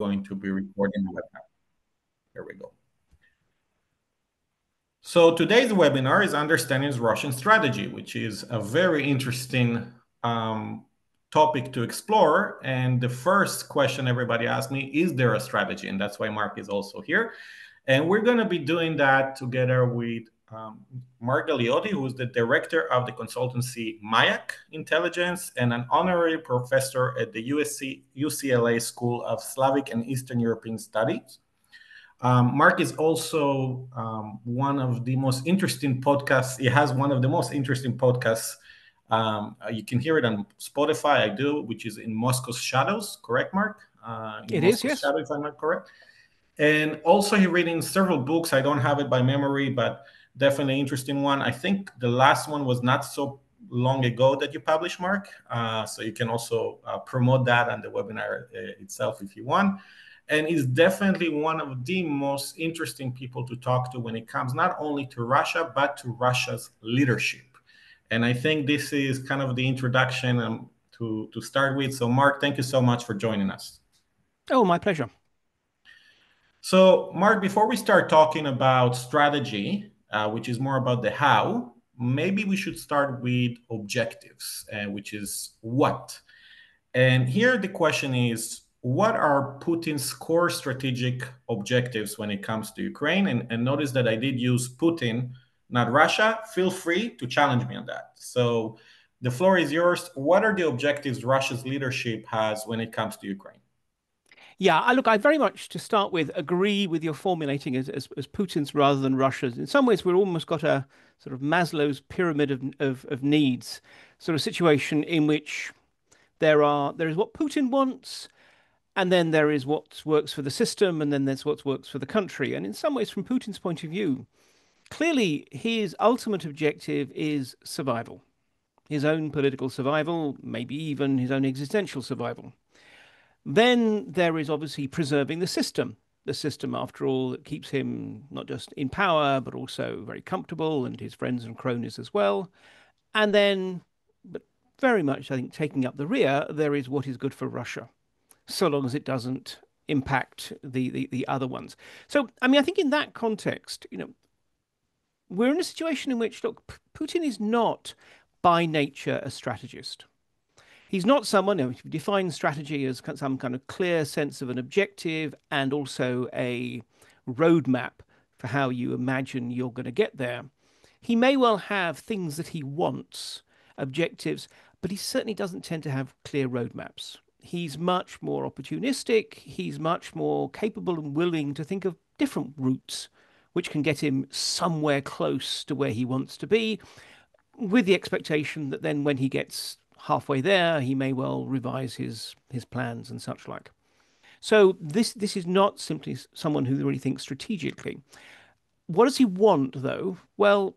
going to be recording the webinar. There we go. So today's webinar is Understanding Russian Strategy, which is a very interesting topic to explore. And the first question everybody asked me, is there a strategy? And that's why Mark is also here. And we're going to be doing that together with Mark Galeotti, who is the director of the consultancy Mayak Intelligence and an honorary professor at the UCLA School of Slavic and Eastern European Studies. Mark is also one of the most interesting podcasts. He has one of the most interesting podcasts. You can hear it on Spotify, I do, which is In Moscow's Shadows. Correct, Mark? It is, yes. Shadows, if I'm not correct. And also he's reading several books. I don't have it by memory, but definitely interesting one. I think the last one was not so long ago that you published, Mark. So you can also promote that on the webinar itself if you want. And he's definitely one of the most interesting people to talk to when it comes not only to Russia, but to Russia's leadership. And I think this is kind of the introduction to start with. So Mark, thank you so much for joining us. Oh, my pleasure. So, Mark, before we start talking about strategy, which is more about the how, maybe we should start with objectives, which is what. And here the question is, what are Putin's core strategic objectives when it comes to Ukraine? And notice that I did use Putin, not Russia. Feel free to challenge me on that. So the floor is yours. What are the objectives Russia's leadership has when it comes to Ukraine? Yeah, look, I very much, to start with, agree with your formulating as Putin's rather than Russia's. In some ways, we've almost got a sort of Maslow's pyramid of needs sort of situation in which there is what Putin wants, and then there is what works for the system, and then there's what works for the country. And in some ways, from Putin's point of view, clearly his ultimate objective is survival, his own political survival, maybe even his own existential survival. Then there is obviously preserving the system. The system, after all, that keeps him not just in power, but also very comfortable, and his friends and cronies as well. And then, but very much, I think, taking up the rear, there is what is good for Russia, so long as it doesn't impact the other ones. So, I mean, I think in that context, we're in a situation in which, look, Putin is not by nature a strategist. He's not someone who defines strategy as some kind of clear sense of an objective and also a roadmap for how you imagine you're going to get there. He may well have things that he wants, objectives, but he certainly doesn't tend to have clear roadmaps. He's much more opportunistic. He's much more capable and willing to think of different routes which can get him somewhere close to where he wants to be, with the expectation that then when he gets halfway there, he may well revise his plans and such like. So this is not simply someone who really thinks strategically. What does he want, though? Well,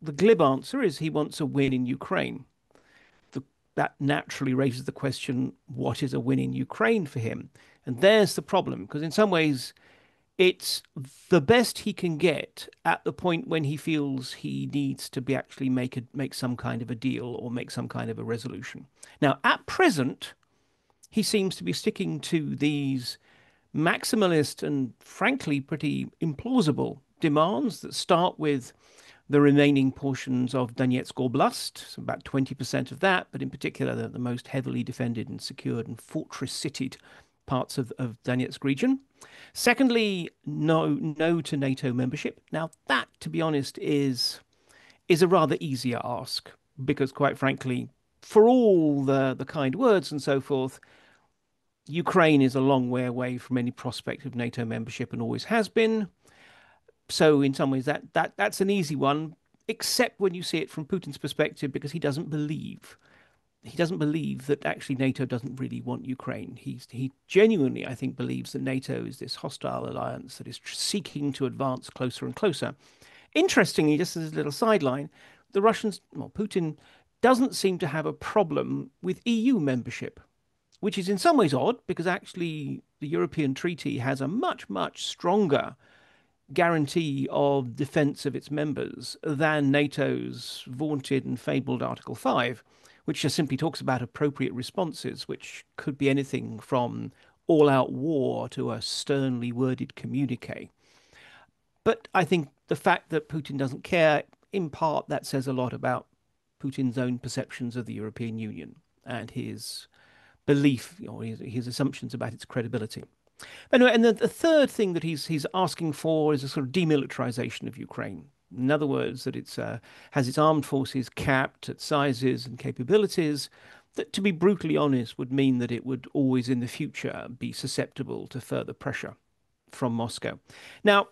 the glib answer is he wants a win in Ukraine. That naturally raises the question, what is a win in Ukraine for him? And there's the problem, because in some ways, it's the best he can get at the point when he feels he needs to actually make some kind of a deal or make some kind of a resolution. Now, at present, he seems to be sticking to these maximalist and frankly pretty implausible demands that start with the remaining portions of Donetsk Oblast, so about 20% of that, but in particular the most heavily defended and secured and fortress-citied parts of Donetsk region. Secondly, no to NATO membership. Now, that, to be honest, is a rather easier ask, because quite frankly, for all the kind words and so forth, Ukraine is a long way away from any prospect of NATO membership and always has been. So in some ways, that's an easy one, except when you see it from Putin's perspective, because he doesn't believe that actually NATO doesn't really want Ukraine. He genuinely, I think, believes that NATO is this hostile alliance that is seeking to advance closer and closer. Interestingly, just as a little sideline, Putin doesn't seem to have a problem with EU membership, which is in some ways odd, because actually the European Treaty has a much, much stronger guarantee of defense of its members than NATO's vaunted and fabled Article 5, which just simply talks about appropriate responses, which could be anything from all-out war to a sternly worded communique. But I think the fact that Putin doesn't care, in part, that says a lot about Putin's own perceptions of the European Union and his belief or his assumptions about its credibility. Anyway, and the third thing that he's asking for is a sort of demilitarization of Ukraine. In other words, that it's has its armed forces capped at sizes and capabilities that, to be brutally honest, would mean that it would always in the future be susceptible to further pressure from Moscow. Now,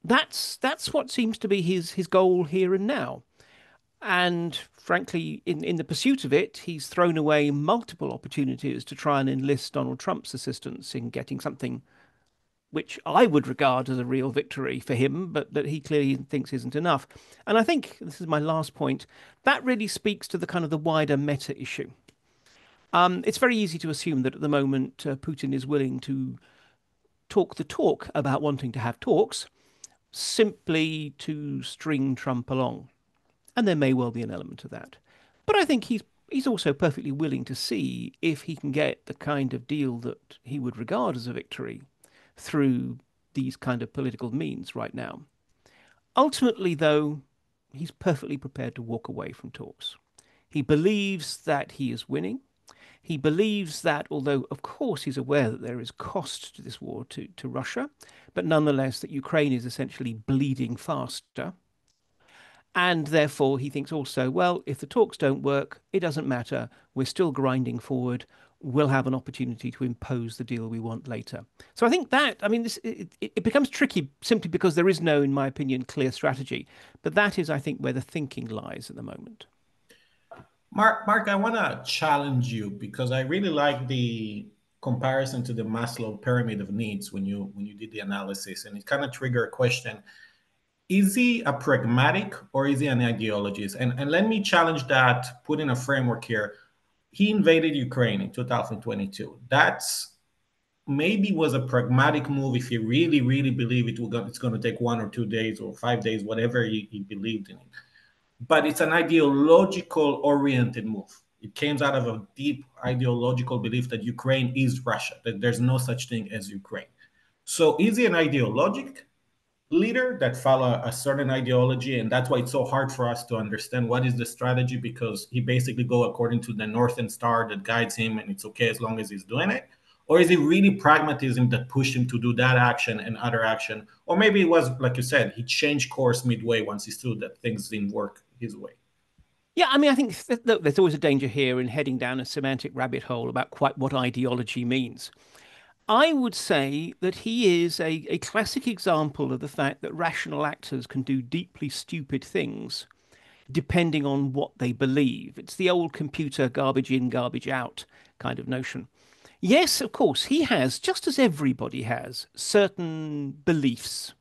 that's what seems to be his goal here and now. And frankly, in the pursuit of it, he's thrown away multiple opportunities to try and enlist Donald Trump's assistance in getting something which I would regard as a real victory for him, but that he clearly thinks isn't enough. And I think this is my last point. That really speaks to the kind of the wider meta issue. It's very easy to assume that at the moment Putin is willing to talk the talk about wanting to have talks simply to string Trump along. And there may well be an element of that. But I think he's also perfectly willing to see if he can get the kind of deal that he would regard as a victory through these kind of political means right now. Ultimately, though, he's perfectly prepared to walk away from talks. He believes that he is winning. He believes that, although of course he's aware that there is cost to this war to Russia, but nonetheless that Ukraine is essentially bleeding faster. And therefore, he thinks also, well, if the talks don't work, it doesn't matter. We're still grinding forward. We'll have an opportunity to impose the deal we want later. So I think that, I mean, it becomes tricky simply because there is no, in my opinion, clear strategy. But that is, I think, where the thinking lies at the moment. Mark, I want to challenge you because I really like the comparison to the Maslow pyramid of needs when you did the analysis, and it kind of triggered a question: is he a pragmatic or is he an ideologist? And let me challenge that, put in a framework here. He invaded Ukraine in 2022. That's maybe was a pragmatic move if he really, really believed it's going to take 1 or 2 days or 5 days, whatever he believed in it. But it's an ideological oriented move. It came out of a deep ideological belief that Ukraine is Russia, that there's no such thing as Ukraine. So is he an ideologic leader that follow a certain ideology, and that's why it's so hard for us to understand what is the strategy, because he basically go according to the northern star that guides him, and it's okay as long as he's doing it? Or is it really pragmatism that pushed him to do that action and other action? Or maybe it was, like you said, he changed course midway once he saw that things didn't work his way. Yeah, I mean, I think there's always a danger here in heading down a semantic rabbit hole about quite what ideology means. I would say that he is a classic example of the fact that rational actors can do deeply stupid things depending on what they believe. It's the old computer garbage in, garbage out kind of notion. Yes, of course, he has, just as everybody has, certain beliefs.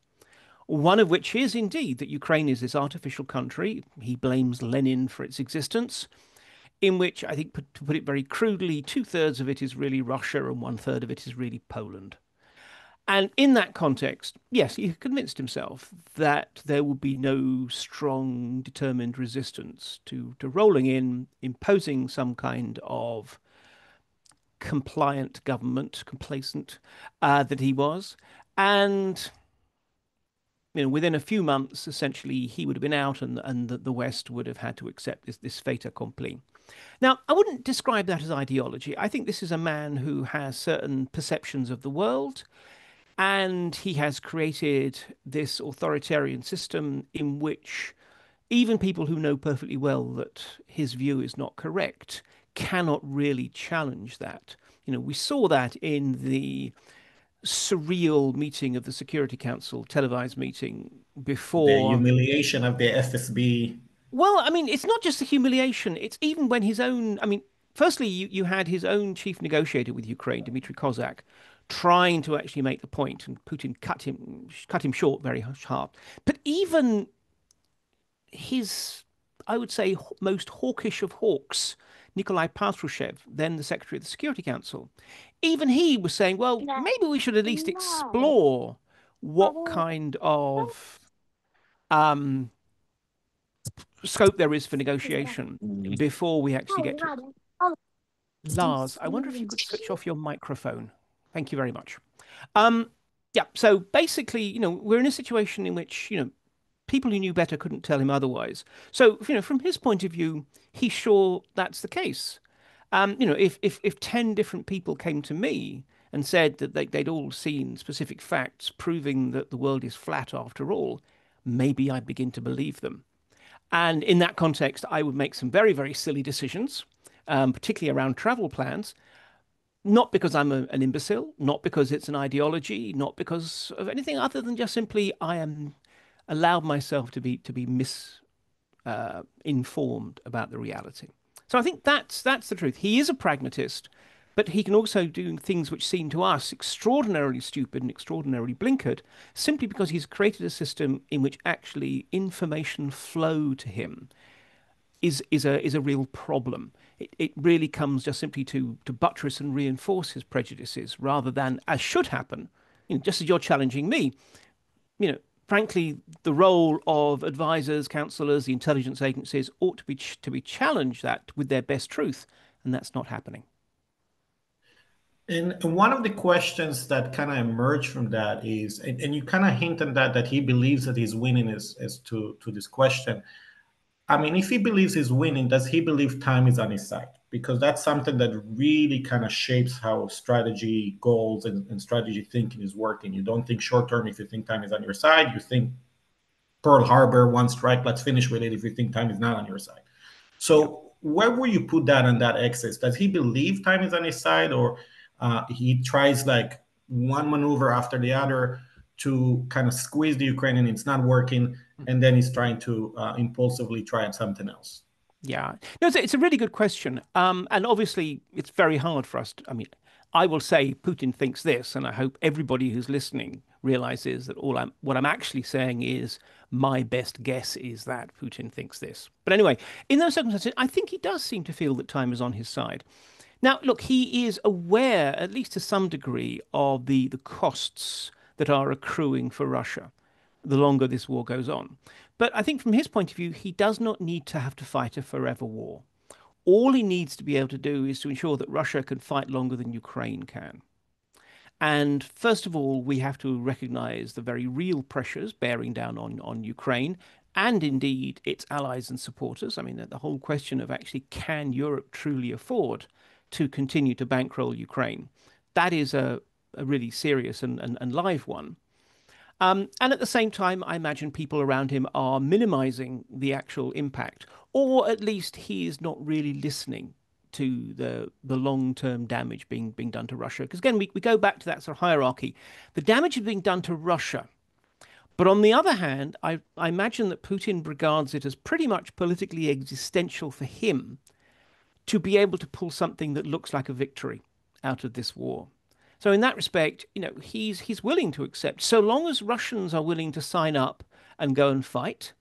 One of which is indeed that Ukraine is this artificial country. He blames Lenin for its existence, in which I think, to put it very crudely, two-thirds of it is really Russia and one-third of it is really Poland. And in that context, yes, he convinced himself that there would be no strong, determined resistance to rolling in, imposing some kind of compliant government, complacent, that he was. And within a few months, essentially, he would have been out, and the West would have had to accept this fait accompli. Now, I wouldn't describe that as ideology. I think this is a man who has certain perceptions of the world, and he has created this authoritarian system in which even people who know perfectly well that his view is not correct cannot really challenge that. We saw that in the surreal meeting of the Security Council, televised meeting The before. humiliation of the FSB. Well, I mean, it's not just the humiliation, it's even when his own, I mean, firstly, you had his own chief negotiator with Ukraine, Dmitry Kozak, trying to actually make the point, and Putin cut him short very sharp. But even his, I would say, most hawkish of hawks, Nikolai Patrushev, then the Secretary of the Security Council, even he was saying, well, maybe we should at least explore what kind of um, scope there is for negotiation before we actually get to it. Lars, I wonder if you could switch off your microphone. Thank you very much. Um, yeah, so basically, we're in a situation in which, people who knew better couldn't tell him otherwise. So, from his point of view, he's sure that's the case. If 10 different people came to me and said that they'd all seen specific facts proving that the world is flat after all, maybe I'd begin to believe them. And in that context, I would make some very, very silly decisions, particularly around travel plans, not because I'm an imbecile, not because it's an ideology, not because of anything other than just simply I am allowed myself to be misinformed about the reality. So I think that's the truth. He is a pragmatist, but he can also do things which seem to us extraordinarily stupid and extraordinarily blinkered, simply because he's created a system in which actually information flow to him is a real problem. It really comes just simply to buttress and reinforce his prejudices rather than, as should happen, just as you're challenging me, frankly, the role of advisors, counselors, the intelligence agencies ought to be challenged that with their best truth, and that's not happening. And one of the questions that kind of emerged from that is, and you kind of hint on that he believes that he's winning is to this question. I mean, if he believes he's winning, does he believe time is on his side? Because that's something that really kind of shapes how strategy goals and strategy thinking is working. You don't think short term if you think time is on your side. You think Pearl Harbor, one strike, let's finish with it if you think time is not on your side. Yeah. So where will you put that on that axis? Does he believe time is on his side, or he tries like one maneuver after the other to kind of squeeze the Ukrainian? It's not working, and then he's trying to impulsively try something else. Yeah, no, it's a really good question. And obviously, it's very hard for us. I mean, I will say Putin thinks this, and I hope everybody who's listening realizes that what I'm actually saying is my best guess is that Putin thinks this. But anyway, in those circumstances, I think he does seem to feel that time is on his side. Now, look, he is aware, at least to some degree, of the costs that are accruing for Russia the longer this war goes on. But I think from his point of view, he does not need to have to fight a forever war. All he needs to be able to do is to ensure that Russia can fight longer than Ukraine can. And first of all, we have to recognize the very real pressures bearing down on Ukraine and indeed its allies and supporters. I mean, the whole question of actually can Europe truly afford to continue to bankroll Ukraine? That is a really serious and live one. And at the same time, I imagine people around him are minimizing the actual impact, or at least he is not really listening to the long-term damage being done to Russia. Because again, we go back to that sort of hierarchy. The damage is being done to Russia. But on the other hand, I imagine that Putin regards it as pretty much politically existential for him to be able to pull something that looks like a victory out of this war. So in that respect, he's willing to accept, so long as Russians are willing to sign up and go and fight,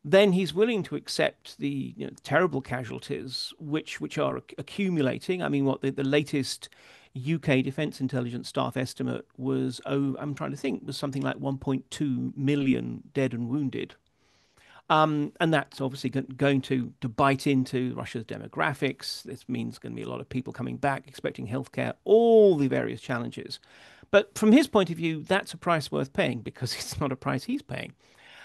then he's willing to accept the terrible casualties which are accumulating. I mean, what the latest UK Defence Intelligence Staff estimate was, oh, I'm trying to think, was something like 1.2 million dead and wounded. And that's obviously going to bite into Russia's demographics. This means going to be a lot of people coming back, expecting healthcare, all the various challenges. But from his point of view, that's a price worth paying because it's not a price he's paying.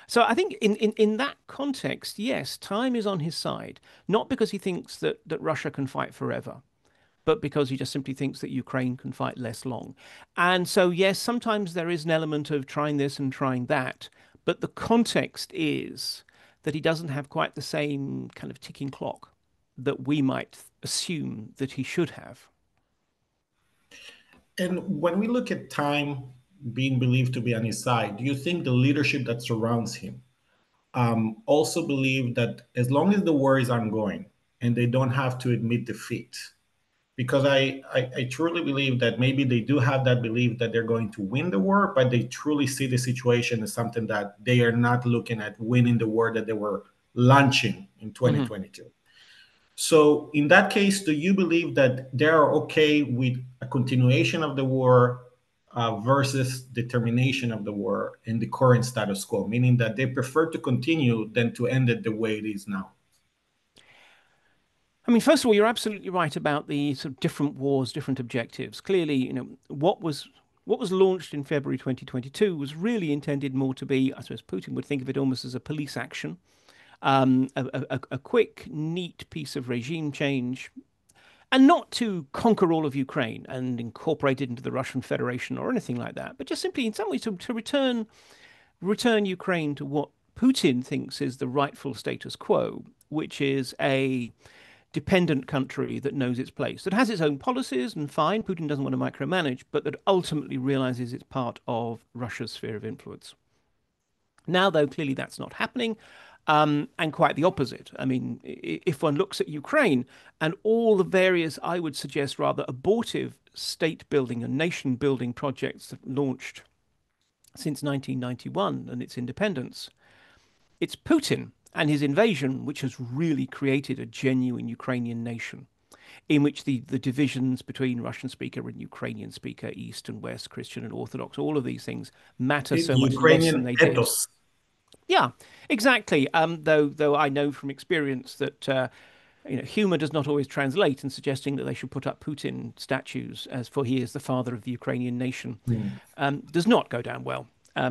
So I think in that context, yes, time is on his side, not because he thinks that Russia can fight forever, but because he just simply thinks that Ukraine can fight less long. And so, yes, sometimes there is an element of trying this and trying that, but the context is that he doesn't have quite the same kind of ticking clock that we might assume that he should have. And when we look at time being believed to be on his side, do you think the leadership that surrounds him also believe that as long as the war is ongoing and they don't have to admit defeat, because I truly believe that maybe they do have that belief that they're going to win the war, but they truly see the situation as something that they are not looking at winning the war that they were launching in Mhm. 2022. So, in that case, do you believe that they are okay with a continuation of the war versus the termination of the war in the current status quo, meaning that they prefer to continue than to end it the way it is now? I mean, first of all, you're absolutely right about the sort of different wars, different objectives. Clearly, what was launched in February 2022 was really intended more to be, I suppose Putin would think of it almost as a police action, a quick, neat piece of regime change, and not to conquer all of Ukraine and incorporate it into the Russian Federation or anything like that, but just simply in some ways to return Ukraine to what Putin thinks is the rightful status quo, which is a dependent country that knows its place, that has its own policies, and fine, Putin doesn't want to micromanage, but that ultimately realizes it's part of Russia's sphere of influence. Now, though, clearly that's not happening, and quite the opposite. I mean, if one looks at Ukraine and all the various, I would suggest, rather abortive state building and nation building projects that launched since 1991 and its independence, it's Putin and his invasion which has really created a genuine Ukrainian nation in which the divisions between Russian speaker and Ukrainian speaker, East and West, Christian and Orthodox, all of these things matter The so much less than Ukrainian they did. ethos. Yeah, exactly. Though I know from experience that humor does not always translate, and suggesting that they should put up Putin statues as for he is the father of the Ukrainian nation Mm. does not go down well.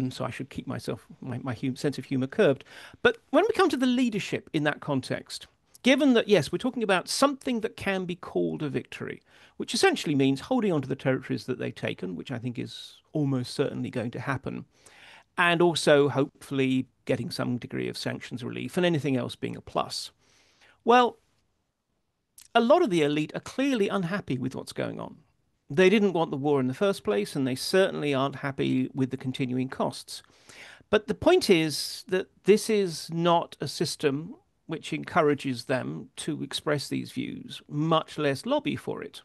So I should keep my sense of humor curbed. But when we come to the leadership in that context, given that yes, we're talking about something that can be called a victory, which essentially means holding on to the territories that they've taken, which I think is almost certainly going to happen, and also hopefully getting some degree of sanctions relief and anything else being a plus. Well, a lot of the elite are clearly unhappy with what's going on. They didn't want the war in the first place, and they certainly aren't happy with the continuing costs. But the point is that this is not a system which encourages them to express these views, much less lobby for it.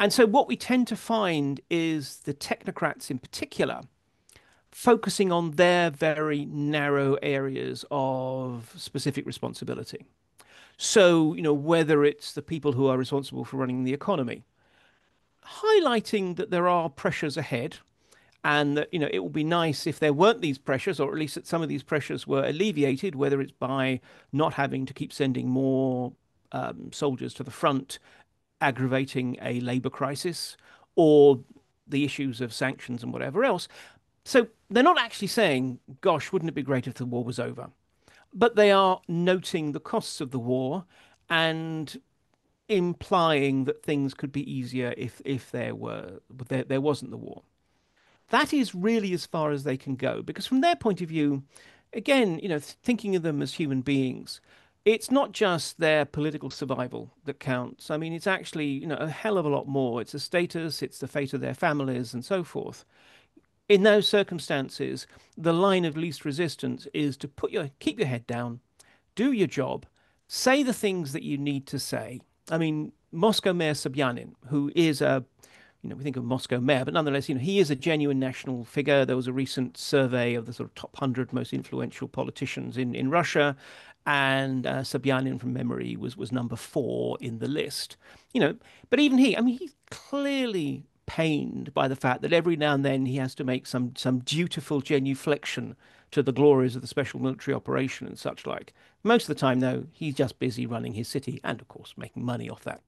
And so, what we tend to find is the technocrats in particular focusing on their very narrow areas of specific responsibility. So, whether it's the people who are responsible for running the economy, highlighting that there are pressures ahead and that, it would be nice if there weren't these pressures, or at least that some of these pressures were alleviated, whether it's by not having to keep sending more soldiers to the front, aggravating a labor crisis, or the issues of sanctions and whatever else. So they're not actually saying, gosh, wouldn't it be great if the war was over? But they are noting the costs of the war and implying that things could be easier if there wasn't the war. That is really as far as they can go, because from their point of view, again, thinking of them as human beings, it's not just their political survival that counts. I mean, it's actually, a hell of a lot more. It's a status, it's the fate of their families, and so forth. In those circumstances, the line of least resistance is to keep your head down, do your job, say the things that you need to say. I mean, Moscow Mayor Sobyanin, who is we think of Moscow mayor, but nonetheless, he is a genuine national figure. There was a recent survey of the sort of top 100 most influential politicians in Russia, and Sobyanin, from memory, was number 4 in the list. But even he, I mean, he's clearly pained by the fact that every now and then he has to make some dutiful genuflection to the glories of the special military operation and such like. Most of the time, though, he's just busy running his city and, of course, making money off that.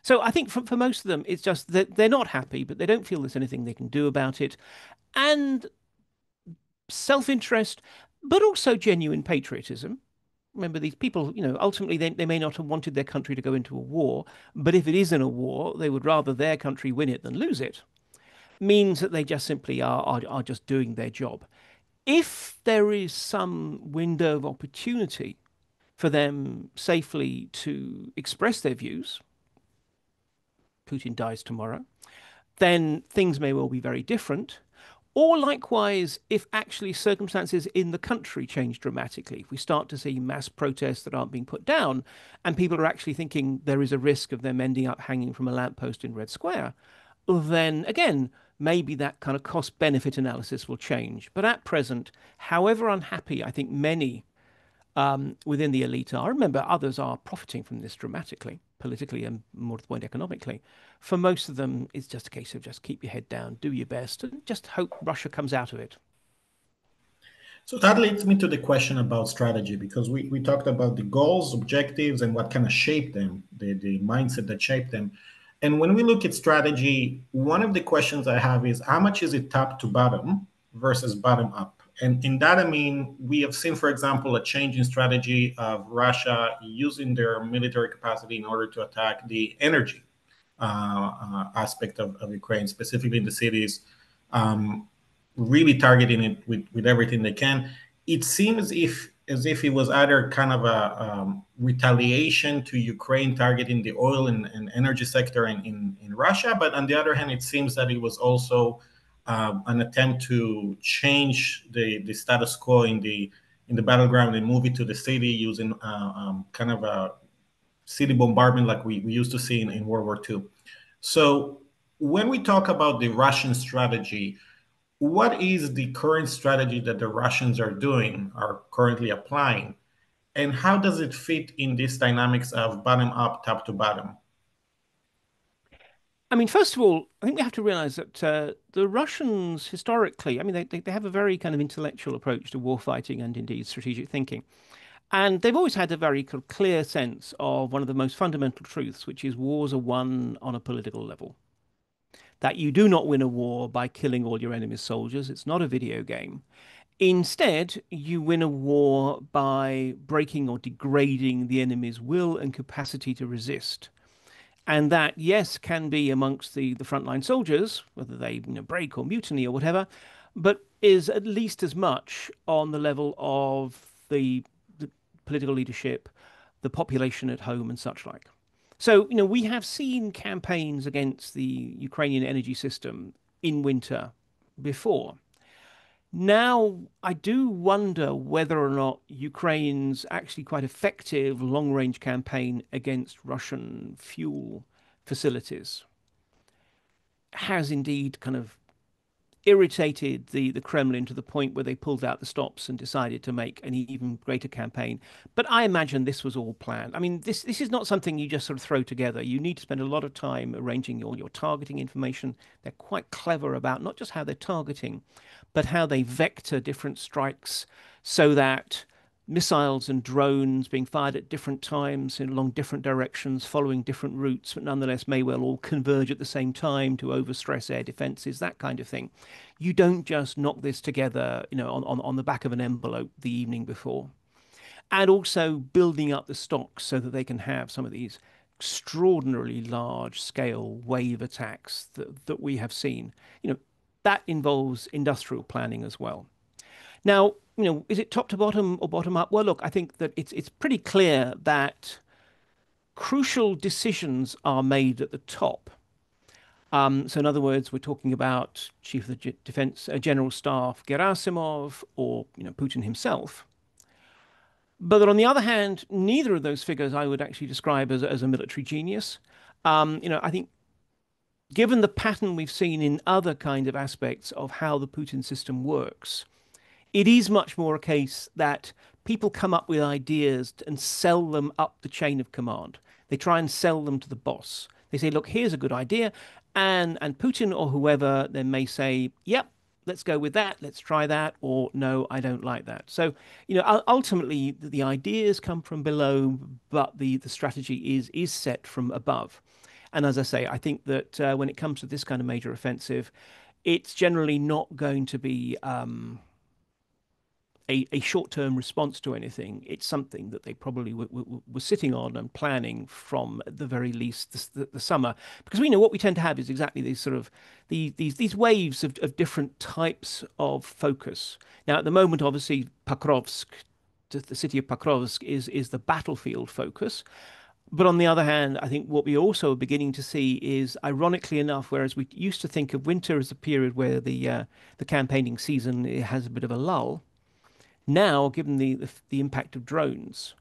So I think for most of them, it's just that they're not happy, but they don't feel there's anything they can do about it. And self-interest, but also genuine patriotism. Remember, these people, ultimately they may not have wanted their country to go into a war, but if it is in a war, they would rather their country win it than lose it. Means that they just simply are just doing their job. If there is some window of opportunity for them safely to express their views, Putin dies tomorrow, then things may well be very different. Or likewise, if actually circumstances in the country change dramatically, if we start to see mass protests that aren't being put down, and people are actually thinking there is a risk of them ending up hanging from a lamppost in Red Square, then again, maybe that kind of cost benefit analysis will change. But at present, however unhappy I think many within the elite are. Remember, others are profiting from this dramatically, politically and more to the point economically. For most of them, it's just a case of just keep your head down, do your best, and just hope Russia comes out of it. So that leads me to the question about strategy, because we talked about the goals, objectives, and what kind of shape them, the mindset that shaped them. And when we look at strategy, one of the questions I have is how much is it top to bottom versus bottom up? And in that, I mean, we have seen, for example, a change in strategy of Russia using their military capacity in order to attack the energy aspect of Ukraine, specifically in the cities, um, really targeting it with everything they can. It seems as if it was either kind of a retaliation to Ukraine targeting the oil and energy sector in Russia, but on the other hand, it seems that it was also an attempt to change the status quo in the battleground and move it to the city using kind of a city bombardment like we used to see in World War II. So when we talk about the Russian strategy, what is the current strategy that the Russians are currently applying, and how does it fit in this dynamics of bottom up, top to bottom? I mean, first of all, I think we have to realize that the Russians historically, I mean, they have a very kind of intellectual approach to war fighting and indeed strategic thinking. And they've always had a very kind of clear sense of one of the most fundamental truths, which is wars are won on a political level. That you do not win a war by killing all your enemy's soldiers. It's not a video game. Instead, you win a war by breaking or degrading the enemy's will and capacity to resist. And that, yes, can be amongst the frontline soldiers, whether they break or mutiny or whatever, but is at least as much on the level of the political leadership, the population at home, and such like. So, we have seen campaigns against the Ukrainian energy system in winter before. Now, I do wonder whether or not Ukraine's actually quite effective long range campaign against Russian fuel facilities has indeed kind of irritated the Kremlin to the point where they pulled out the stops and decided to make an even greater campaign. But I imagine this was all planned. I mean, this is not something you just sort of throw together. You need to spend a lot of time arranging your targeting information. They're quite clever about not just how they're targeting, but how they vector different strikes so that missiles and drones being fired at different times in along different directions, following different routes, but nonetheless may well all converge at the same time to overstress air defenses, that kind of thing. You don't just knock this together, on the back of an envelope the evening before. And also building up the stocks so that they can have some of these extraordinarily large scale wave attacks that we have seen. That involves industrial planning as well. Now, is it top to bottom or bottom up? Well, look, I think that it's pretty clear that crucial decisions are made at the top. So, in other words, we're talking about Chief of the Defense General Staff Gerasimov or Putin himself. But on the other hand, neither of those figures I would actually describe as a military genius. I think given the pattern we've seen in other kind of aspects of how the Putin system works, it is much more a case that people come up with ideas and sell them up the chain of command. They try and sell them to the boss. They say, look, here's a good idea. And Putin or whoever then may say, yep, let's go with that. Let's try that. Or no, I don't like that. So, ultimately the ideas come from below, but the strategy is set from above. And as I say, I think that when it comes to this kind of major offensive, it's generally not going to be a short-term response to anything. It's something that they probably were sitting on and planning from at the very least the summer, because we know what we tend to have is exactly these sort of these waves of different types of focus. Now, at the moment, obviously, Pokrovsk, the city of Pokrovsk, is the battlefield focus. But on the other hand, I think what we also are beginning to see is, ironically enough, whereas we used to think of winter as a period where the campaigning season has a bit of a lull, now, given the impact of drones,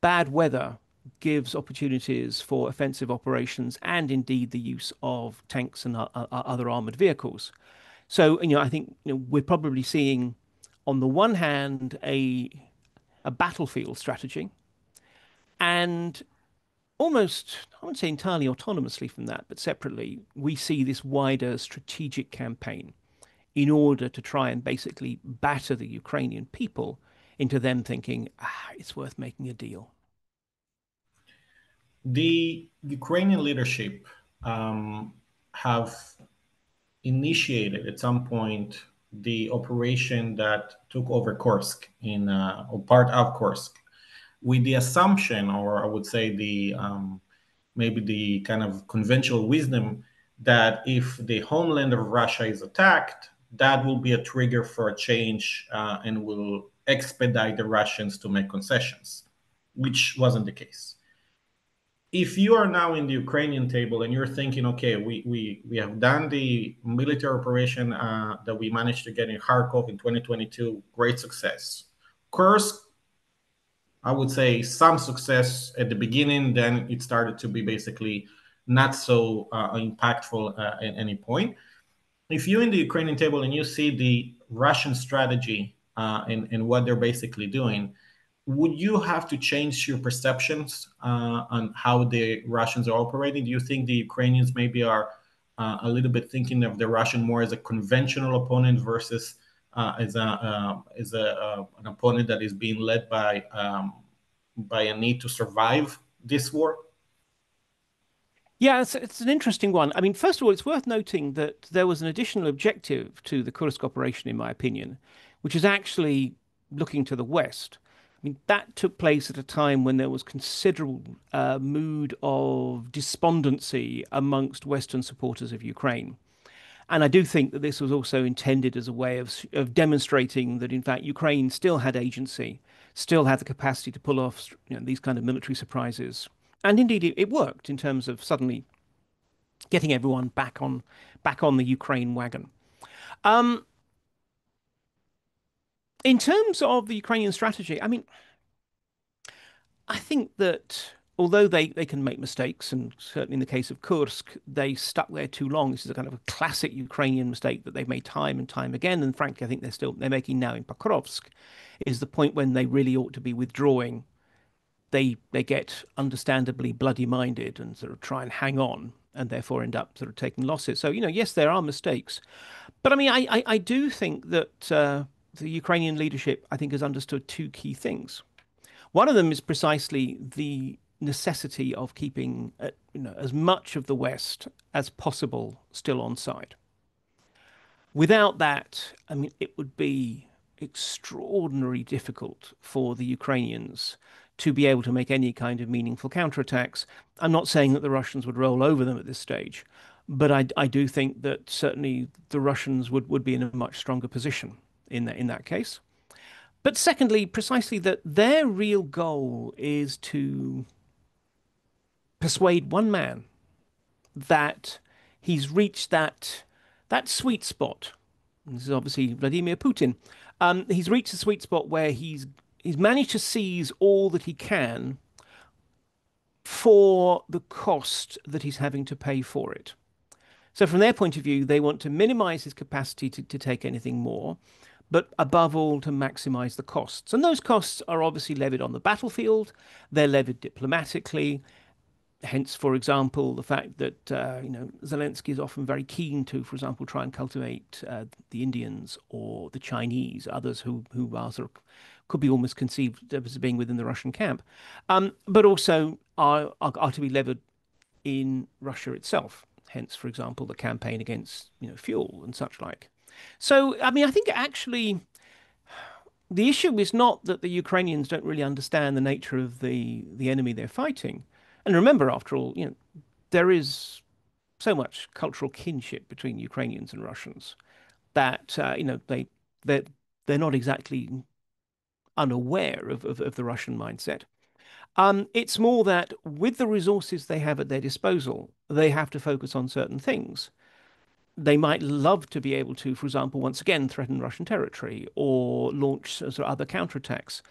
bad weather gives opportunities for offensive operations and indeed the use of tanks and other armored vehicles. So, I think we're probably seeing, on the one hand, a battlefield strategy, and almost, I wouldn't say entirely autonomously from that, but separately, we see this wider strategic campaign in order to try and basically batter the Ukrainian people into them thinking, it's worth making a deal. The Ukrainian leadership have initiated at some point the operation that took over Kursk or part of Kursk, with the assumption, or I would say the maybe the kind of conventional wisdom that if the homeland of Russia is attacked, that will be a trigger for a change and will expedite the Russians to make concessions, which wasn't the case. If you are now in the Ukrainian table and you're thinking, okay, we have done the military operation that we managed to get in Kharkov in 2022, great success. Kursk, I would say some success at the beginning, then it started to be basically not so impactful at any point. If you're in the Ukrainian table and you see the Russian strategy and what they're basically doing, would you have to change your perceptions on how the Russians are operating? Do you think the Ukrainians maybe are a little bit thinking of the Russian more as a conventional opponent versus an opponent that is being led by a need to survive this war? Yeah, it's an interesting one. I mean, first of all, it's worth noting that there was an additional objective to the Kursk operation, in my opinion, which is actually looking to the West. I mean, that took place at a time when there was considerable mood of despondency amongst Western supporters of Ukraine. And I do think that this was also intended as a way of demonstrating that, in fact, Ukraine still had agency, still had the capacity to pull off, these kind of military surprises. And indeed, it worked in terms of suddenly getting everyone back on the Ukraine wagon. Um, in terms of the Ukrainian strategy, I mean, I think that although they can make mistakes, and certainly in the case of Kursk, they stuck there too long. This is a kind of a classic Ukrainian mistake that they've made time and time again. And frankly, I think they're making now in Pokrovsk, is the point when they really ought to be withdrawing. They get understandably bloody minded and sort of try and hang on and therefore end up sort of taking losses. So, yes, there are mistakes. But I mean, I do think that the Ukrainian leadership, I think, has understood two key things. One of them is precisely the necessity of keeping as much of the West as possible still on side. Without that, I mean, it would be extraordinarily difficult for the Ukrainians to be able to make any kind of meaningful counterattacks. I'm not saying that the Russians would roll over them at this stage, but I do think that certainly the Russians would be in a much stronger position in that case. But secondly, precisely that their real goal is to persuade one man that he's reached that sweet spot. And this is obviously Vladimir Putin. He's reached a sweet spot where he's managed to seize all that he can for the cost that he's having to pay for it. So from their point of view, they want to minimize his capacity to take anything more, but above all, to maximize the costs. And those costs are obviously levied on the battlefield. They're levied diplomatically. Hence, for example, the fact that Zelensky is often very keen to, for example, try and cultivate the Indians or the Chinese, others who are sort of could be almost conceived as being within the Russian camp, but also are to be levied in Russia itself. Hence, for example, the campaign against fuel and such like. So, I mean, I think actually the issue is not that the Ukrainians don't really understand the nature of the enemy they're fighting. And remember, after all, there is so much cultural kinship between Ukrainians and Russians that they're they're not exactly unaware of the Russian mindset. It's more that with the resources they have at their disposal, they have to focus on certain things. They might love to be able to, for example, once again threaten Russian territory or launch sort of other counterattacks,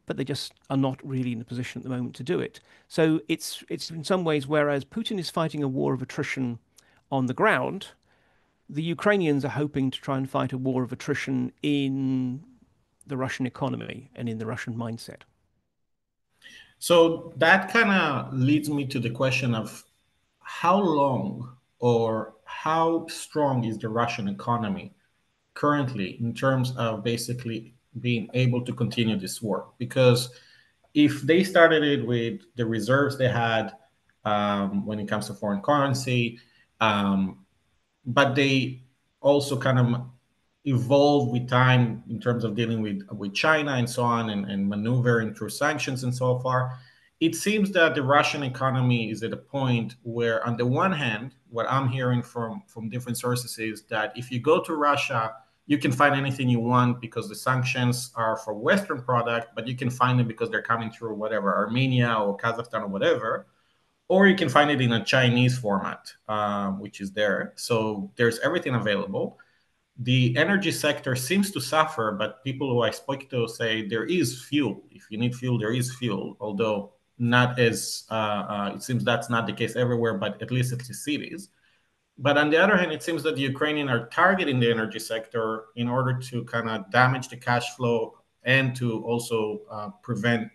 but they just are not really in a position at the moment to do it. So it's in some ways, whereas Putin is fighting a war of attrition on the ground, the Ukrainians are hoping to try and fight a war of attrition in the Russian economy and in the Russian mindset. So that kind of leads me to the question of how long or how strong is the Russian economy currently in terms of basically being able to continue this war? Because if they started it with the reserves they had when it comes to foreign currency, um, but they also kind of evolved with time in terms of dealing with China and so on, and maneuvering through sanctions and so far. It seems that the Russian economy is at a point where, on the one hand, what I'm hearing from different sources is that if you go to Russia, you can find anything you want because the sanctions are for Western product, but you can find them because they're coming through whatever Armenia or Kazakhstan or whatever, or you can find it in a Chinese format, which is there. So there's everything available. The energy sector seems to suffer, but people who I spoke to say there is fuel. If you need fuel, there is fuel, although not as it seems that's not the case everywhere, but at least it's the cities. But on the other hand, it seems that the Ukrainians are targeting the energy sector in order to kind of damage the cash flow and to also prevent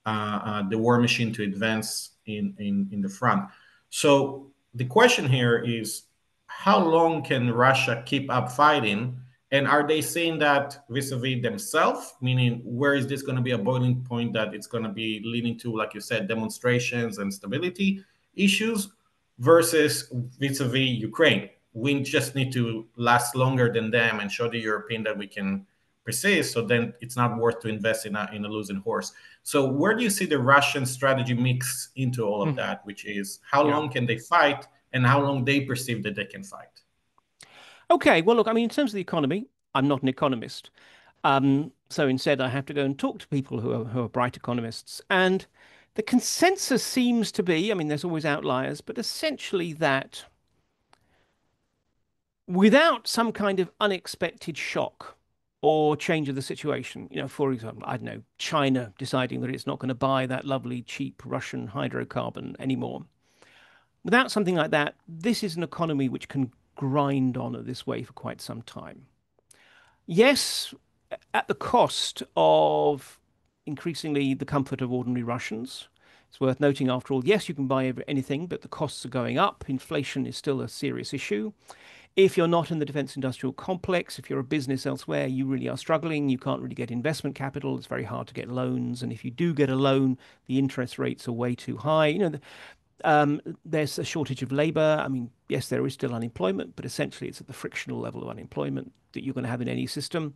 the war machine to advance in the front. So the question here is, how long can Russia keep up fighting? And are they saying that vis-a-vis themselves, meaning where is this going to be a boiling point that it's going to be leading to, like you said, demonstrations and stability issues, versus vis-a-vis Ukraine? We just need to last longer than them and show the European that we can persist. So then it's not worth to invest in a losing horse. So where do you see the Russian strategy mix into all of Hmm. that, which is how Yeah. long can they fight and how long they perceive that they can fight? Okay. Well, look, I mean, in terms of the economy, I'm not an economist. So instead, I have to go and talk to people who are bright economists. And the consensus seems to be, I mean, there's always outliers, but essentially that without some kind of unexpected shock or change of the situation, for example, I don't know, China deciding that it's not going to buy that lovely cheap Russian hydrocarbon anymore. Without something like that, this is an economy which can grind on at this way for quite some time. Yes, at the cost of increasingly the comfort of ordinary Russians. It's worth noting, after all, yes, you can buy anything, but the costs are going up. Inflation is still a serious issue. If you're not in the defense industrial complex, if you're a business elsewhere, you really are struggling. You can't really get investment capital. It's very hard to get loans. And if you do get a loan, the interest rates are way too high. There's a shortage of labor. I mean, yes, there is still unemployment, but essentially it's at the frictional level of unemployment that you're going to have in any system.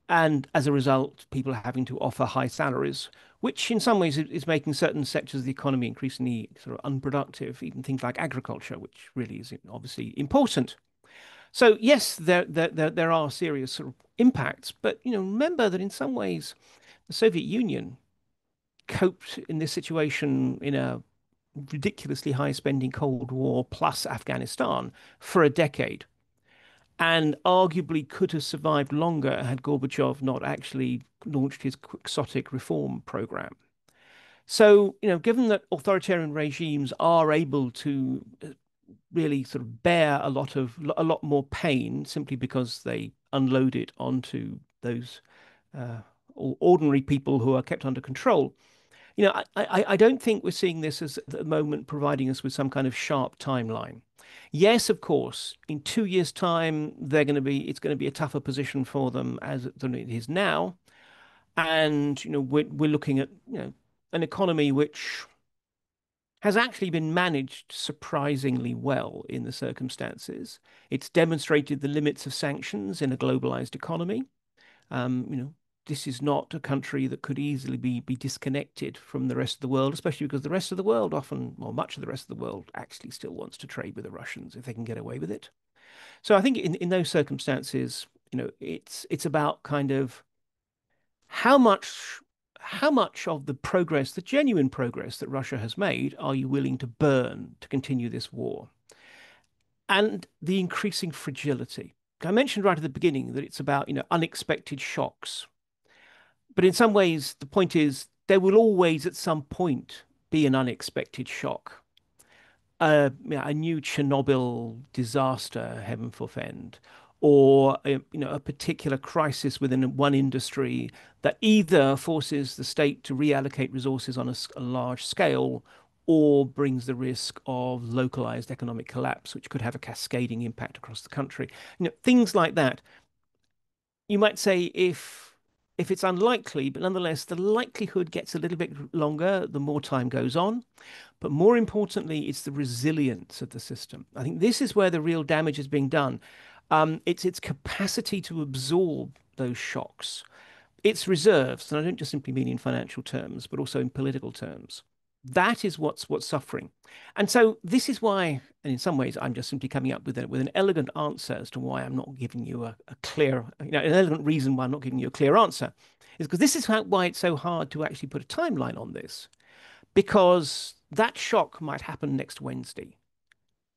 And as a result, people are having to offer high salaries, which in some ways is making certain sectors of the economy increasingly sort of unproductive, even things like agriculture, which really is obviously important. So yes, there are serious sort of impacts, but remember that in some ways the Soviet Union coped in this situation in a ridiculously high spending Cold War plus Afghanistan for a decade, and arguably could have survived longer had Gorbachev not actually launched his quixotic reform program. So, given that authoritarian regimes are able to really sort of bear a lot more pain simply because they unload it onto those uh, ordinary people who are kept under control. I don't think we're seeing this as at the moment providing us with some kind of sharp timeline. Yes, of course, in 2 years' time, it's going to be a tougher position for them than it is now. And, we're looking at, an economy which has actually been managed surprisingly well in the circumstances. It's demonstrated the limits of sanctions in a globalized economy. Um, you know, this is not a country that could easily be disconnected from the rest of the world, especially because the rest of the world often, or much of the rest of the world, actually still wants to trade with the Russians if they can get away with it. So I think in those circumstances, it's about kind of how much how much of the progress, the genuine progress that Russia has made, are you willing to burn to continue this war? And the increasing fragility. I mentioned right at the beginning that it's about, unexpected shocks. But in some ways, the point is there will always at some point be an unexpected shock. A new Chernobyl disaster, heaven forfend, or a particular crisis within one industry that either forces the state to reallocate resources on a large scale, or brings the risk of localized economic collapse, which could have a cascading impact across the country. Things like that. you might say if it's unlikely, but nonetheless, the likelihood gets a little bit longer the more time goes on. But more importantly, it's the resilience of the system. I think this is where the real damage is being done. It's its capacity to absorb those shocks, its reserves, and I don't just simply mean in financial terms, but also in political terms. That is what's suffering. And so this is why, and in some ways, I'm just simply coming up with an elegant answer as to why I'm not giving you a clear, an elegant reason why I'm not giving you a clear answer, is because this is why it's so hard to actually put a timeline on this, because that shock might happen next Wednesday.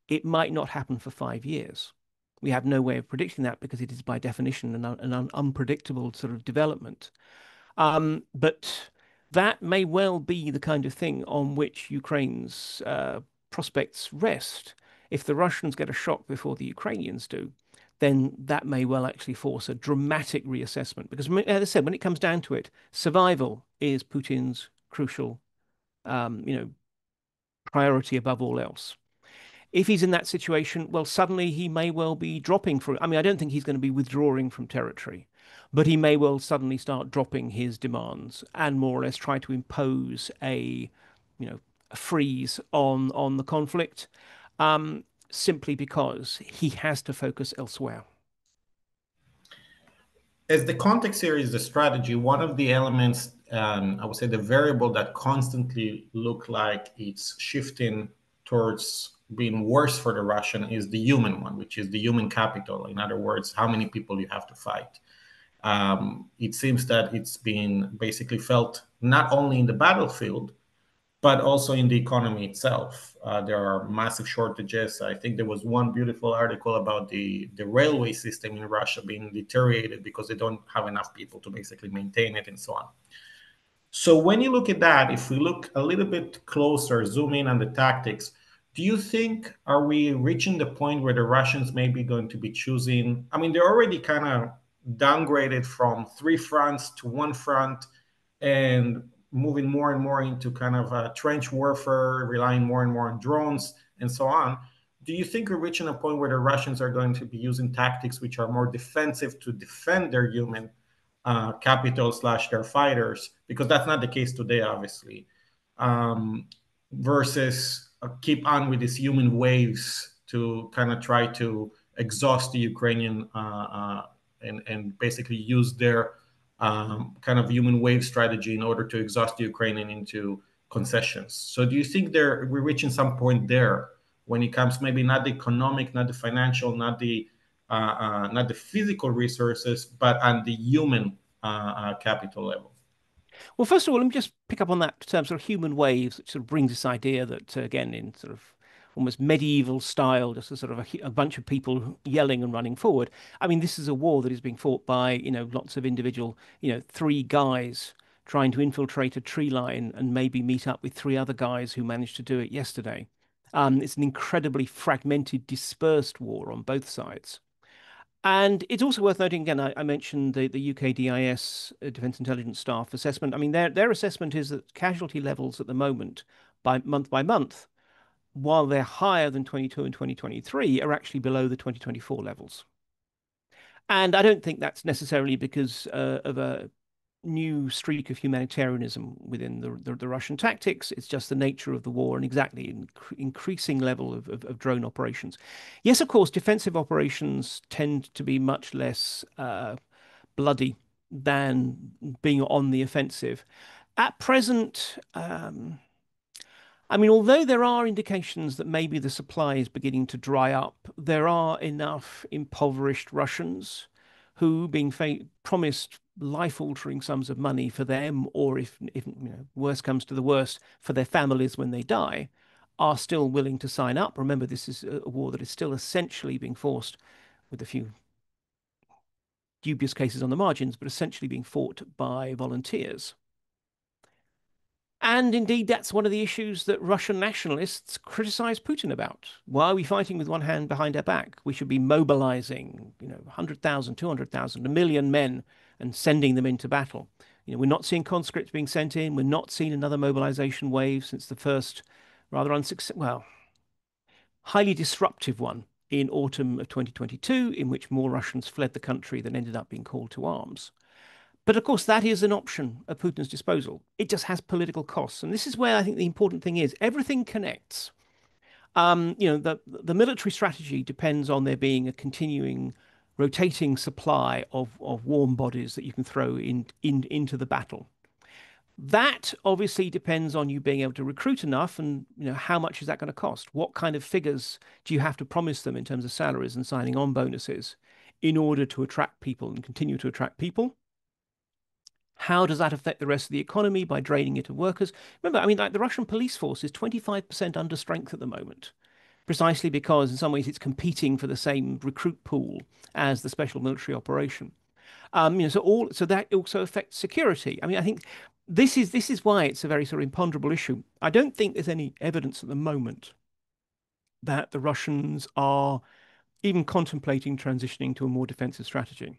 It might not happen for 5 years. We have no way of predicting that because it is by definition an unpredictable sort of development. But that may well be the kind of thing on which Ukraine's prospects rest. If the Russians get a shock before the Ukrainians do, then that may well actually force a dramatic reassessment. Because, as I said, when it comes down to it, survival is Putin's crucial, you know, priority above all else. If he's in that situation, well, suddenly he may well be dropping from. I mean, I don't think he's going to be withdrawing from territory, but he may well suddenly start dropping his demands and more or less try to impose you know, a freeze on the conflict, simply because he has to focus elsewhere. As the context here is the strategy, one of the elements, I would say the variable that constantly look like it's shifting towards being worse for the Russian is the human one, which is the human capital. In other words, how many people you have to fight. It seems that it's been basically felt not only in the battlefield, but also in the economy itself. There are massive shortages. I think there was one beautiful article about the railway system in Russia being deteriorated because they don't have enough people to basically maintain it and so on. So when you look at that, if we look a little bit closer, zoom in on the tactics, do you think are we reaching the point where the Russians may be going to be choosing? I mean, they're already kind of downgraded from three fronts to one front and moving more and more into kind of trench warfare, relying more and more on drones and so on. Do you think we're reaching a point where the Russians are going to be using tactics which are more defensive to defend their human capital slash their fighters, because that's not the case today, obviously, um, versus keep on with these human waves to kind of try to exhaust the Ukrainian and basically use their kind of human wave strategy in order to exhaust the Ukrainian into concessions. So do you think we're reaching some point there when it comes maybe not the economic, not the financial, not the physical resources, but on the human capital level? Well, first of all, let me just pick up on that term, sort of human waves, which sort of brings this idea that, again, in sort of almost medieval style, just a sort of a bunch of people yelling and running forward. I mean, this is a war that is being fought by, lots of individual, three guys trying to infiltrate a tree line and maybe meet up with three other guys who managed to do it yesterday. It's an incredibly fragmented, dispersed war on both sides. And it's also worth noting again, I mentioned the UK DIS Defence Intelligence Staff assessment. I mean, their assessment is that casualty levels at the moment, by month, while they're higher than 22 and 2023, are actually below the 2024 levels. And I don't think that's necessarily because of a new streak of humanitarianism within the Russian tactics. It's just the nature of the war and exactly increasing level of drone operations. Yes, of course, defensive operations tend to be much less bloody than being on the offensive. At present, I mean, although there are indications that maybe the supply is beginning to dry up, there are enough impoverished Russians who, being promised life-altering sums of money for them, or if worse comes to the worst, for their families when they die, are still willing to sign up. Remember, this is a war that is still essentially being forced, with a few dubious cases on the margins, but essentially being fought by volunteers. And indeed, that's one of the issues that Russian nationalists criticize Putin about. Why are we fighting with one hand behind our back? We should be mobilizing, 100,000, 200,000, a million men and sending them into battle. We're not seeing conscripts being sent in. We're not seeing another mobilization wave since the first rather unsuccessful, well, highly disruptive one in autumn of 2022, in which more Russians fled the country than ended up being called to arms. But of course, that is an option at Putin's disposal. It just has political costs. And this is where I think the important thing is everything connects. The military strategy depends on there being a continuing rotating supply of warm bodies that you can throw into the battle. That obviously depends on you being able to recruit enough, and how much is that going to cost? What kind of figures do you have to promise them in terms of salaries and signing on bonuses in order to attract people and continue to attract people? How does that affect the rest of the economy by draining it of workers? Remember, I mean, like the Russian police force is 25% under strength at the moment, precisely because in some ways it's competing for the same recruit pool as the special military operation. So that also affects security. I mean, I think this is why it's a very sort of imponderable issue. I don't think there's any evidence at the moment that the Russians are even contemplating transitioning to a more defensive strategy.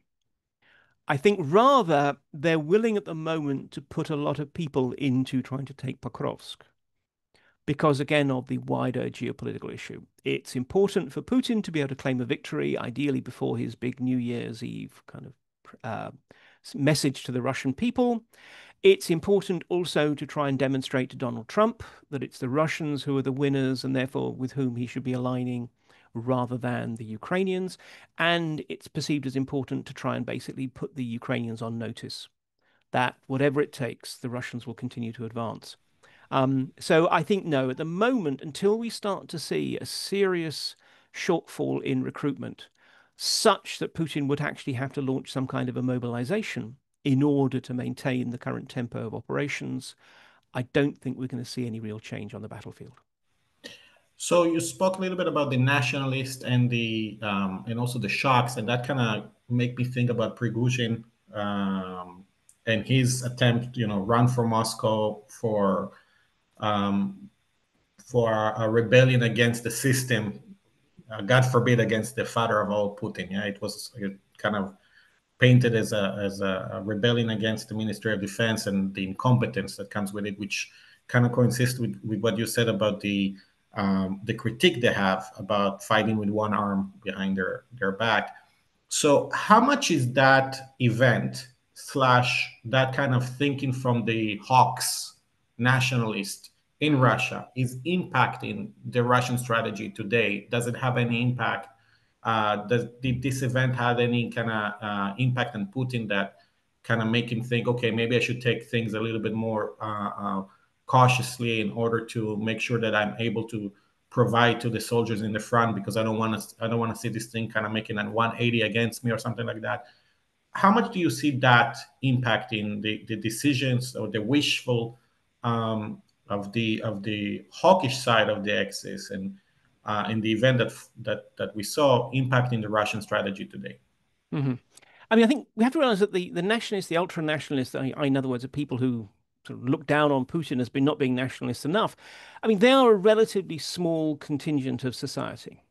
I think rather they're willing at the moment to put a lot of people into trying to take Pokrovsk because, again, of the wider geopolitical issue. It's important for Putin to be able to claim a victory, ideally before his big New Year's Eve kind of uh, message to the Russian people. It's important also to try and demonstrate to Donald Trump that it's the Russians who are the winners and therefore with whom he should be aligning rather than the Ukrainians. And it's perceived as important to try and basically put the Ukrainians on notice that whatever it takes, the Russians will continue to advance. So I think no, at the moment, until we start to see a serious shortfall in recruitment, such that Putin would actually have to launch some kind of a mobilization in order to maintain the current tempo of operations, I don't think we're going to see any real change on the battlefield. So you spoke a little bit about the nationalist and the and also the shocks, and that kind of make me think about Prigozhin and his attempt, run for Moscow um, for a rebellion against the system, God forbid, against the father of all, Putin. Yeah, it was kind of painted as a rebellion against the Ministry of Defense and the incompetence that comes with it, which kind of coincides with what you said about the critique they have about fighting with one arm behind their back. So, how much is that event slash that kind of thinking from the hawks nationalist in Russia is impacting the Russian strategy today? Does it have any impact? Did this event have any kind of impact on Putin that kind of make him think, okay, maybe I should take things a little bit more cautiously in order to make sure that I'm able to provide to the soldiers in the front because I don't want to see this thing kind of making a 180 against me or something like that. How much do you see that impacting the decisions or the wishful of the hawkish side of the axis and in the event that we saw impacting the Russian strategy today? Hmm. I mean, I think we have to realize that the nationalists, the ultra nationalists, in other words, are people who sort of look down on Putin as being not being nationalist enough. I mean, they are a relatively small contingent of society.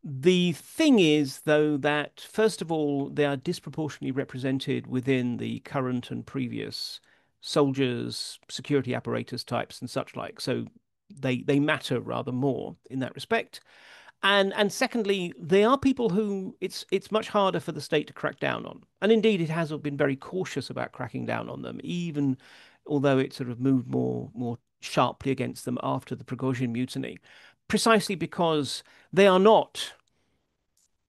The thing is, though, that first of all, they are disproportionately represented within the current and previous soldiers, security apparatus types, and such like. So they matter rather more in that respect. And secondly, they are people who it's much harder for the state to crack down on. And indeed, it has been very cautious about cracking down on them, even although it sort of moved more sharply against them after the Prigozhin mutiny, precisely because they are not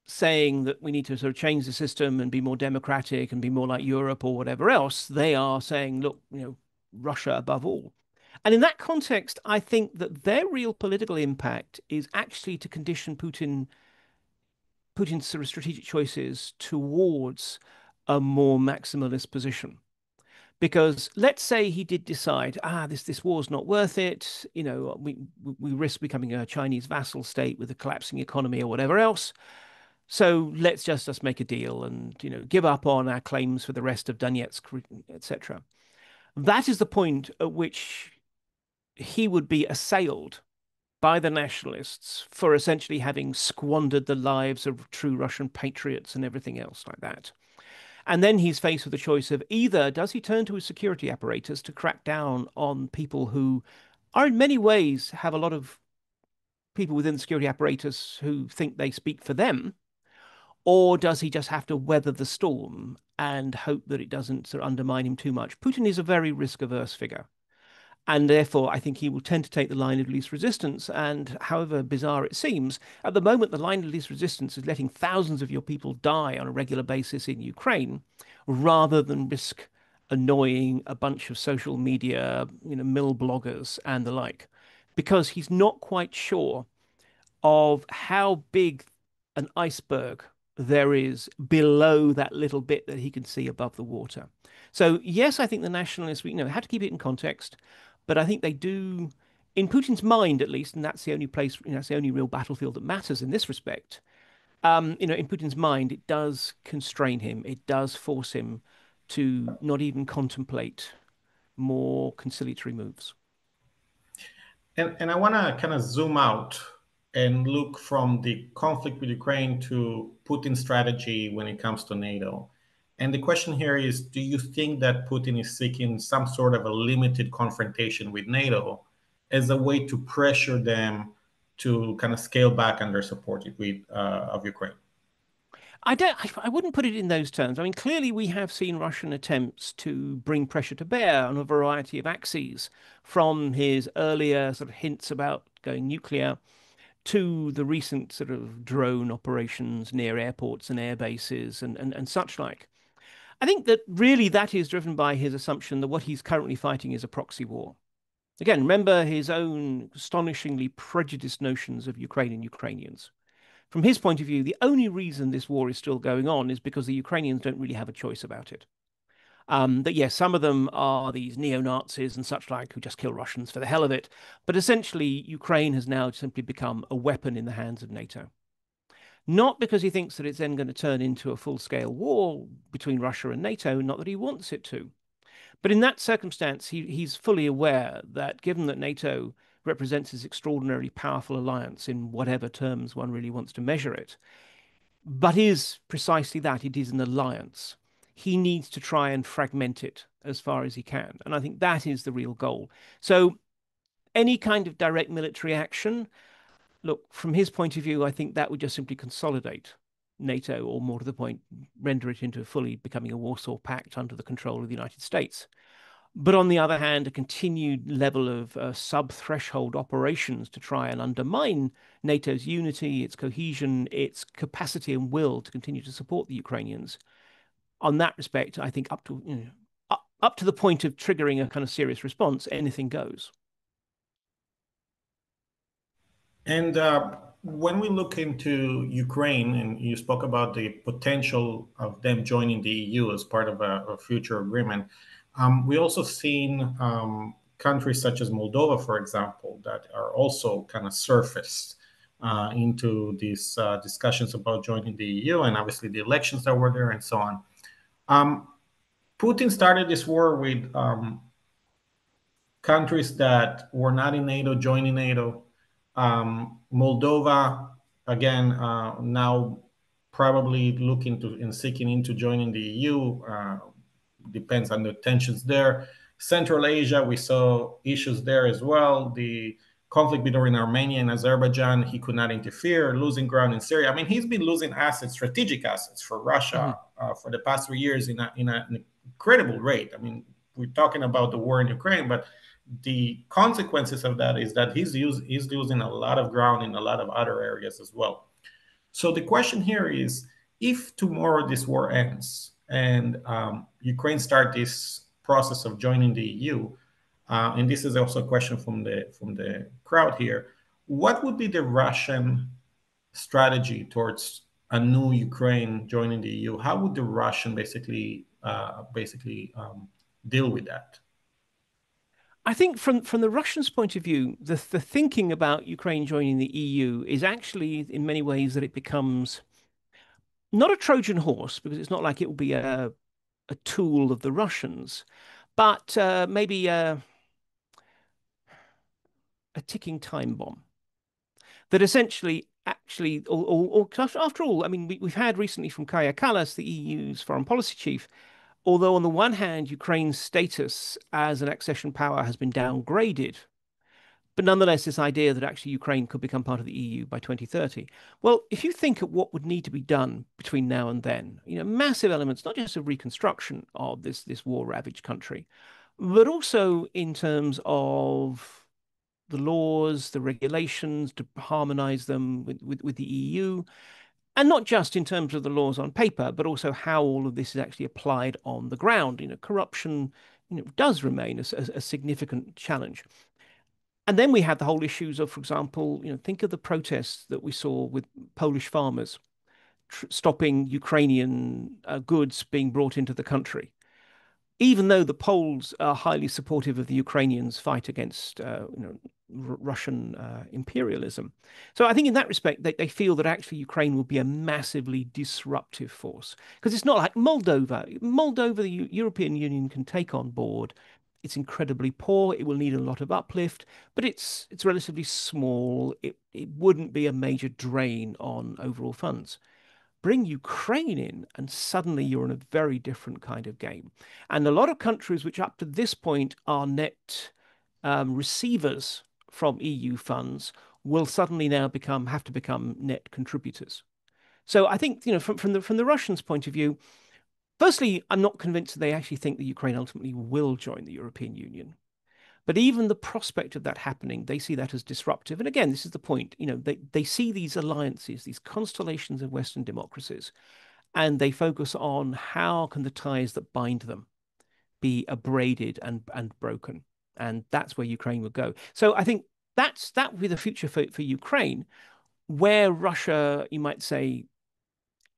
saying that we need to sort of change the system and be more democratic and be more like Europe or whatever else. They are saying, look, Russia above all. And in that context, I think that their real political impact is actually to condition Putin's sort of strategic choices towards a more maximalist position. Because let's say he did decide, this war's not worth it. We risk becoming a Chinese vassal state with a collapsing economy or whatever else. So let's just make a deal and give up on our claims for the rest of Donetsk, etc. That is the point at which he would be assailed by the nationalists for essentially having squandered the lives of true Russian patriots and everything else like that. And then he's faced with the choice of either does he turn to his security apparatus to crack down on people who are in many ways have a lot of people within the security apparatus who think they speak for them? Or does he just have to weather the storm and hope that it doesn't sort of undermine him too much? Putin is a very risk-averse figure. And therefore, I think he will tend to take the line of least resistance. And however bizarre it seems, at the moment, the line of least resistance is letting thousands of your people die on a regular basis in Ukraine rather than risk annoying a bunch of social media, mill bloggers and the like, because he's not quite sure of how big an iceberg there is below that little bit that he can see above the water. So yes, I think the nationalists, we have to keep it in context, but I think they do, in Putin's mind at least, and that's the only place, that's the only real battlefield that matters in this respect. In Putin's mind, it does constrain him. It does force him to not even contemplate more conciliatory moves. And I want to kind of zoom out and look from the conflict with Ukraine to Putin's strategy when it comes to NATO. And the question here is, do you think that Putin is seeking some sort of a limited confrontation with NATO as a way to pressure them to kind of scale back on their support of Ukraine? I wouldn't put it in those terms. I mean, clearly we have seen Russian attempts to bring pressure to bear on a variety of axes, from his earlier sort of hints about going nuclear to the recent sort of drone operations near airports and air bases and such like. I think that really that is driven by his assumption that what he's currently fighting is a proxy war. Again, remember his own astonishingly prejudiced notions of Ukraine and Ukrainians. From his point of view, the only reason this war is still going on is because the Ukrainians don't really have a choice about it. That yes, some of them are these neo-Nazis and such like who just kill Russians for the hell of it. But essentially, Ukraine has now simply become a weapon in the hands of NATO. Not because he thinks that it's then going to turn into a full-scale war between Russia and NATO, not that he wants it to. But in that circumstance, he's fully aware that given that NATO represents this extraordinarily powerful alliance in whatever terms one really wants to measure it, but is precisely that, it is an alliance. He needs to try and fragment it as far as he can. And I think that is the real goal. So any kind of direct military action, look, from his point of view, I think that would just simply consolidate NATO, or more to the point, render it into fully becoming a Warsaw Pact under the control of the United States. But on the other hand, a continued level of sub-threshold operations to try and undermine NATO's unity, its cohesion, its capacity and will to continue to support the Ukrainians. On that respect, I think up to the point of triggering a kind of serious response, anything goes. And when we look into Ukraine, and you spoke about the potential of them joining the EU as part of a future agreement, we also seen countries such as Moldova, for example, that are also kind of surfaced into these discussions about joining the EU, and obviously the elections that were there and so on. Putin started this war with countries that were not in NATO joining NATO. Moldova, again, now probably looking to and seeking into joining the EU. Depends on the tensions there. Central Asia, we saw issues there as well. The conflict between Armenia and Azerbaijan, he could not interfere, losing ground in Syria. I mean, he's been losing assets, strategic assets for Russia Mhm. for the past 3 years in an incredible rate. I mean, we're talking about the war in Ukraine, but the consequences of that is that he's losing a lot of ground in a lot of other areas as well. So the question here is, if tomorrow this war ends and Ukraine start this process of joining the EU, and this is also a question from the crowd here, what would be the Russian strategy towards a new Ukraine joining the EU? How would the Russian basically deal with that? I think from the Russians' point of view, the thinking about Ukraine joining the EU is actually in many ways that it becomes not a Trojan horse, because it's not like it will be a tool of the Russians, but maybe a ticking time bomb that essentially actually, or after all, I mean, we've had recently from Kaja Kallas, the EU's foreign policy chief, although on the one hand, Ukraine's status as an accession power has been downgraded, But nonetheless, this idea that actually Ukraine could become part of the EU by 2030. Well, if you think of what would need to be done between now and then, massive elements, not just of reconstruction of this war-ravaged country, but also in terms of the laws, the regulations, to harmonize them with the EU, and not just in terms of the laws on paper, but also how all of this is actually applied on the ground. Corruption, does remain a significant challenge. And then we had the whole issues of, for example, think of the protests that we saw with Polish farmers stopping Ukrainian goods being brought into the country, even though the Poles are highly supportive of the Ukrainians' fight against Russian imperialism. So I think in that respect, they feel that actually Ukraine will be a massively disruptive force because it's not like Moldova. Moldova, the European Union can take on board. It's incredibly poor. It will need a lot of uplift, but it's relatively small. It wouldn't be a major drain on overall funds. Bring Ukraine in, and suddenly you're in a very different kind of game. And a lot of countries which up to this point are net receivers from EU funds will suddenly now have to become net contributors. So I think, from the Russians' point of view, firstly, I'm not convinced that they actually think that Ukraine ultimately will join the European Union. But even the prospect of that happening, they see that as disruptive. And again, this is the point. They see these alliances, these constellations of Western democracies, and they focus on how can the ties that bind them be abraded and broken. And that's where Ukraine would go. So I think that would be the future for Ukraine, where Russia, you might say,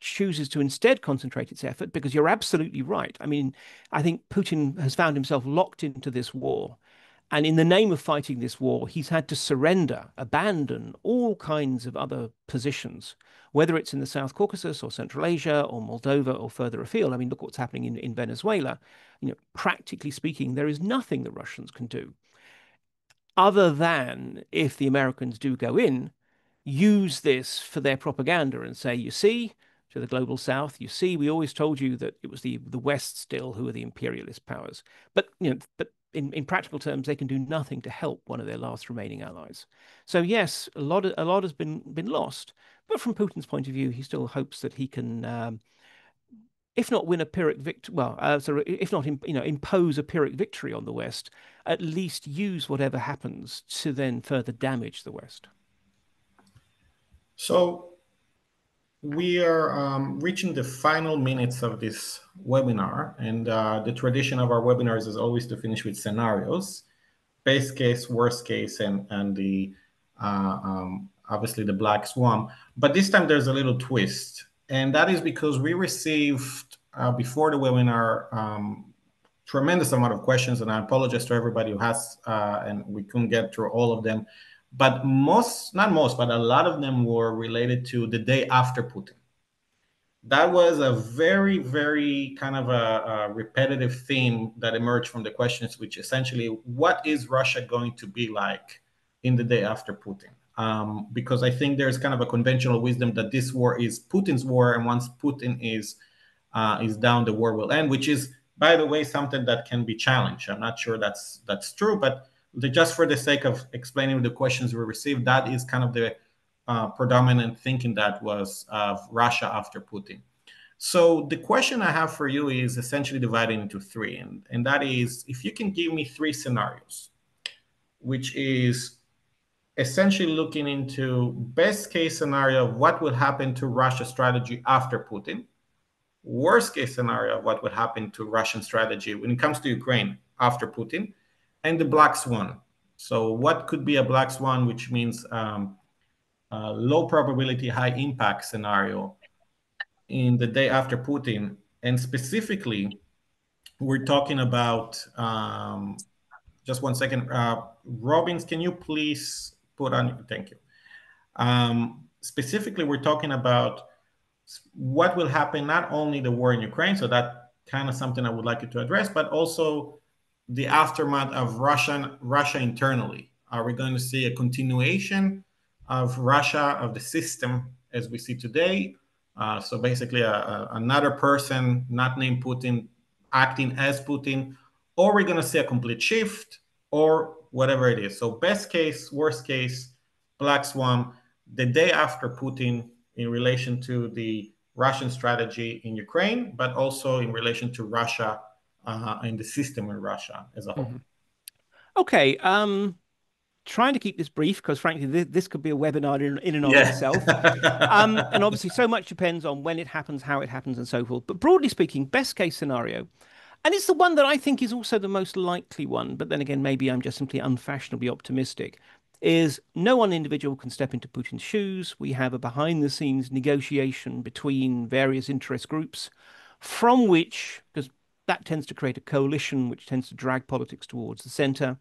chooses to instead concentrate its effort, because you're absolutely right. I mean, I think Putin has found himself locked into this war. And in the name of fighting this war, he's had to surrender, abandon all kinds of other positions, whether it's in the South Caucasus or Central Asia or Moldova or further afield. I mean, look what's happening in Venezuela. Practically speaking, there is nothing the Russians can do other than, if the Americans do go in, use this for their propaganda and say, you see, to the global south, you see, we always told you that it was the West still who are the imperialist powers. But in practical terms, they can do nothing to help one of their last remaining allies. So yes, a lot has been lost. But from Putin's point of view, he still hopes that he can, if not win a Pyrrhic victory, well, if not impose a Pyrrhic victory on the West, at least use whatever happens to then further damage the West. So we are reaching the final minutes of this webinar, and the tradition of our webinars is always to finish with scenarios, best case, worst case, and the obviously the black swan. But this time there's a little twist, and that is because we received before the webinar tremendous amount of questions, and I apologize to everybody who has, and we couldn't get through all of them. But not most, but a lot of them were related to the day after Putin. That was a very, very kind of a repetitive theme that emerged from the questions, which essentially, what is Russia going to be like in the day after Putin? Because I think there's kind of a conventional wisdom that this war is Putin's war, and once Putin is down, the war will end, which is, by the way, something that can be challenged. I'm not sure that's true, but just for the sake of explaining the questions we received, that is kind of the predominant thinking that was of Russia after Putin. So the question I have for you is essentially divided into three, and that is, if you can give me three scenarios, which is essentially looking into best case scenario of what would happen to Russia's strategy after Putin, worst case scenario of what would happen to Russian strategy when it comes to Ukraine after Putin, and the black swan. So what could be a black swan, which means low probability, high impact scenario in the day after Putin. And specifically, we're talking about, just one second, Robbins, can you please put on, thank you. Specifically, we're talking about what will happen, not only the war in Ukraine, so that kind of something I would like you to address, but also the aftermath of Russia internally. Are we going to see a continuation of Russia, of the system as we see today? So basically another person not named Putin acting as Putin, or we're going to see a complete shift, or whatever it is. So best case, worst case, black swan, the day after Putin in relation to the Russian strategy in Ukraine, but also in relation to Russia and the system in Russia as a whole. Mhm. Okay. Trying to keep this brief because, frankly, this could be a webinar in and of itself. Yeah. And obviously, so much depends on when it happens, how it happens, and so forth. But broadly speaking, best case scenario, and it's the one that I think is also the most likely one, but then again, maybe I'm just simply unfashionably optimistic, is no one individual can step into Putin's shoes. We have a behind the scenes negotiation between various interest groups from which, because that tends to create a coalition which tends to drag politics towards the center,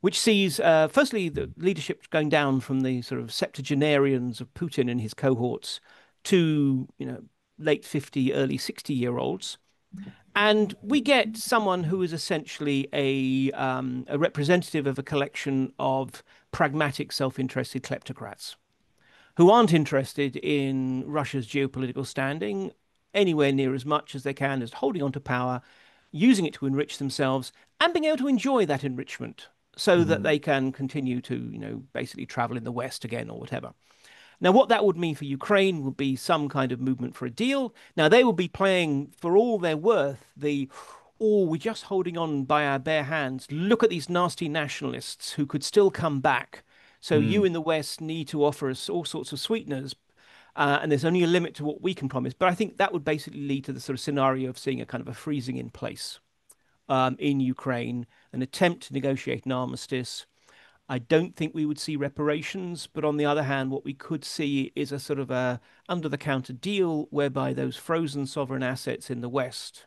which sees, firstly, the leadership going down from the sort of septuagenarians of Putin and his cohorts to, late 50, early 60-year-olds. And we get someone who is essentially a representative of a collection of pragmatic, self-interested kleptocrats who aren't interested in Russia's geopolitical standing anywhere near as much as they can as holding on to power, using it to enrich themselves, and being able to enjoy that enrichment so that Mhm. they can continue to, basically travel in the West again or whatever. Now, what that would mean for Ukraine would be some kind of movement for a deal. Now, they will be playing for all they're worth oh, we're just holding on by our bare hands. Look at these nasty nationalists who could still come back. So you Mm. in the West need to offer us all sorts of sweeteners, and there's only a limit to what we can promise. But I think that would basically lead to the sort of scenario of seeing a kind of a freezing in place in Ukraine, an attempt to negotiate an armistice. I don't think we would see reparations, but on the other hand, what we could see is a sort of a under the counter deal whereby those frozen sovereign assets in the West,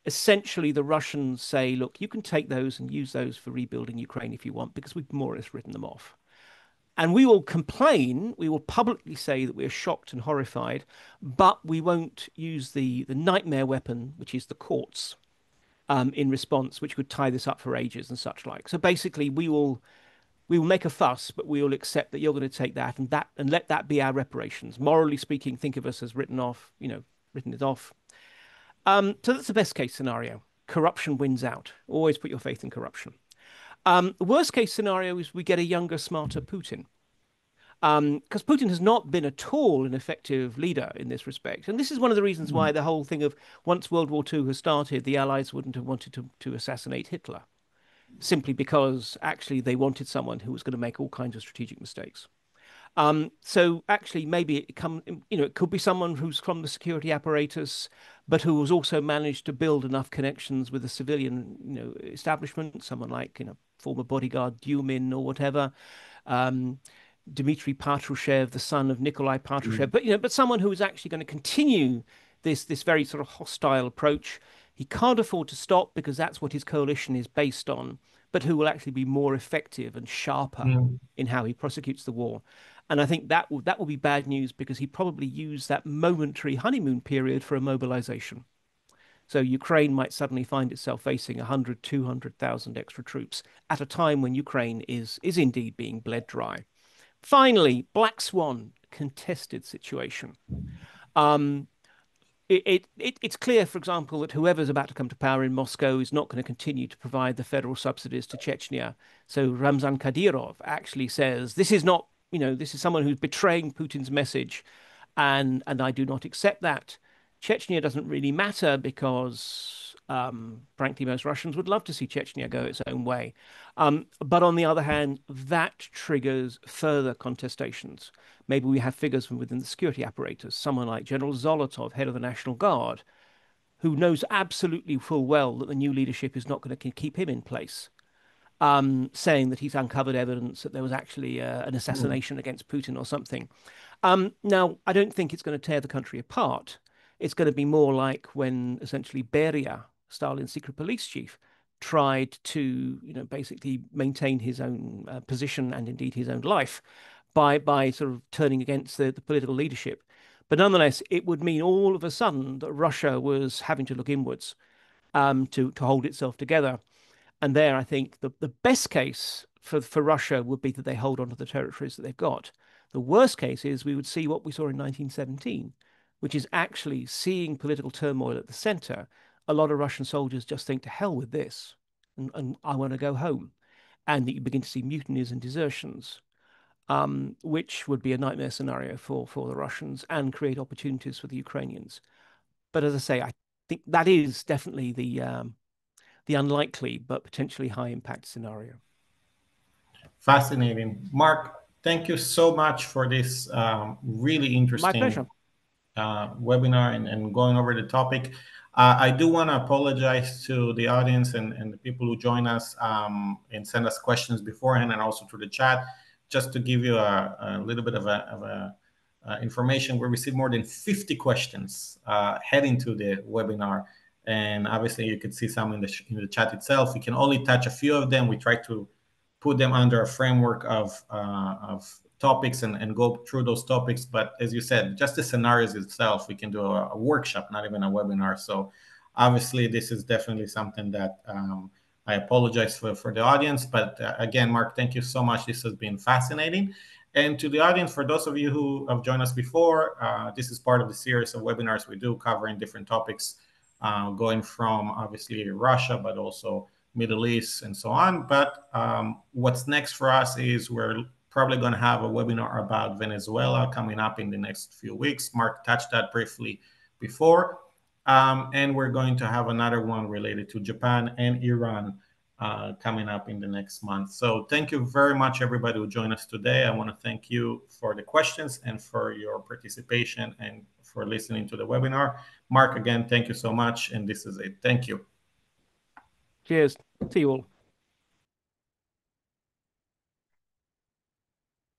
essentially the Russians say, look, you can take those and use those for rebuilding Ukraine if you want, because we've more or less written them off. And we will complain, we will publicly say that we are shocked and horrified, but we won't use the nightmare weapon, which is the courts, in response, which could tie this up for ages and such like. So basically, we will make a fuss, but we will accept that you're going to take that and let that be our reparations. Morally speaking, think of us as written off, written it off. So that's the best case scenario. Corruption wins out. Always put your faith in corruption. The worst case scenario is we get a younger, smarter Putin. Because Putin has not been at all an effective leader in this respect. And this is one of the reasons why the whole thing of once World War II has started, the Allies wouldn't have wanted to assassinate Hitler, simply because actually they wanted someone who was going to make all kinds of strategic mistakes. So actually, maybe it could be someone who's from the security apparatus, but who has also managed to build enough connections with the civilian, establishment. Someone like, former bodyguard Dumin or whatever. Um, Dmitry Patrushev, the son of Nikolai Patrushev, Mm. but someone who is actually going to continue this very sort of hostile approach. He can't afford to stop because that's what his coalition is based on, but who will actually be more effective and sharper Mm. in how he prosecutes the war. And I think that will be bad news because he probably used that momentary honeymoon period for a mobilization. So Ukraine might suddenly find itself facing 100, 200,000 extra troops at a time when Ukraine is indeed being bled dry. Finally, Black Swan, contested situation. Um, it's clear, for example, that whoever's about to come to power in Moscow is not going to continue to provide the federal subsidies to Chechnya. So Ramzan Kadyrov actually says, this is not, this is someone who's betraying Putin's message, and I do not accept that. Chechnya doesn't really matter because, frankly, most Russians would love to see Chechnya go its own way. But on the other hand, that triggers further contestations. Maybe we have figures from within the security apparatus, someone like General Zolotov, head of the National Guard, who knows absolutely full well that the new leadership is not going to keep him in place, saying that he's uncovered evidence that there was actually an Mm. assassination against Putin or something. Now, I don't think it's going to tear the country apart. It's going to be more like when essentially Beria, Stalin's secret police chief, tried to, basically maintain his own position and indeed his own life by sort of turning against the political leadership. But nonetheless, it would mean all of a sudden that Russia was having to look inwards to hold itself together. And there, I think the best case for Russia would be that they hold on to the territories that they've got. The worst case is we would see what we saw in 1917, which is actually seeing political turmoil at the center. A lot of Russian soldiers just think to hell with this, and I want to go home. and that you begin to see mutinies and desertions, which would be a nightmare scenario for the Russians and create opportunities for the Ukrainians. But as I say, I think that is definitely the unlikely but potentially high impact scenario. Fascinating. Mark, thank you so much for this really My interesting pleasure. webinar and going over the topic. I do want to apologize to the audience and the people who join us and send us questions beforehand and also through the chat. Just to give you a little bit of information, we received more than 50 questions heading to the webinar. And obviously, you could see some in the chat itself. We can only touch a few of them. We try to put them under a framework of topics and go through those topics. But as you said, just the scenarios itself, we can do a workshop, not even a webinar. So obviously, this is definitely something that I apologize for the audience. But again, Mark, thank you so much. This has been fascinating. And to the audience, for those of you who have joined us before, this is part of the series of webinars we do covering different topics, going from obviously Russia, but also Middle East and so on. But what's next for us is we're probably going to have a webinar about Venezuela coming up in the next few weeks. Mark touched that briefly before. And we're going to have another one related to Japan and Iran coming up in the next month. So thank you very much, everybody who joined us today. I want to thank you for the questions and for your participation and for listening to the webinar. Mark, again, thank you so much. And this is it. Thank you. Cheers. See you all.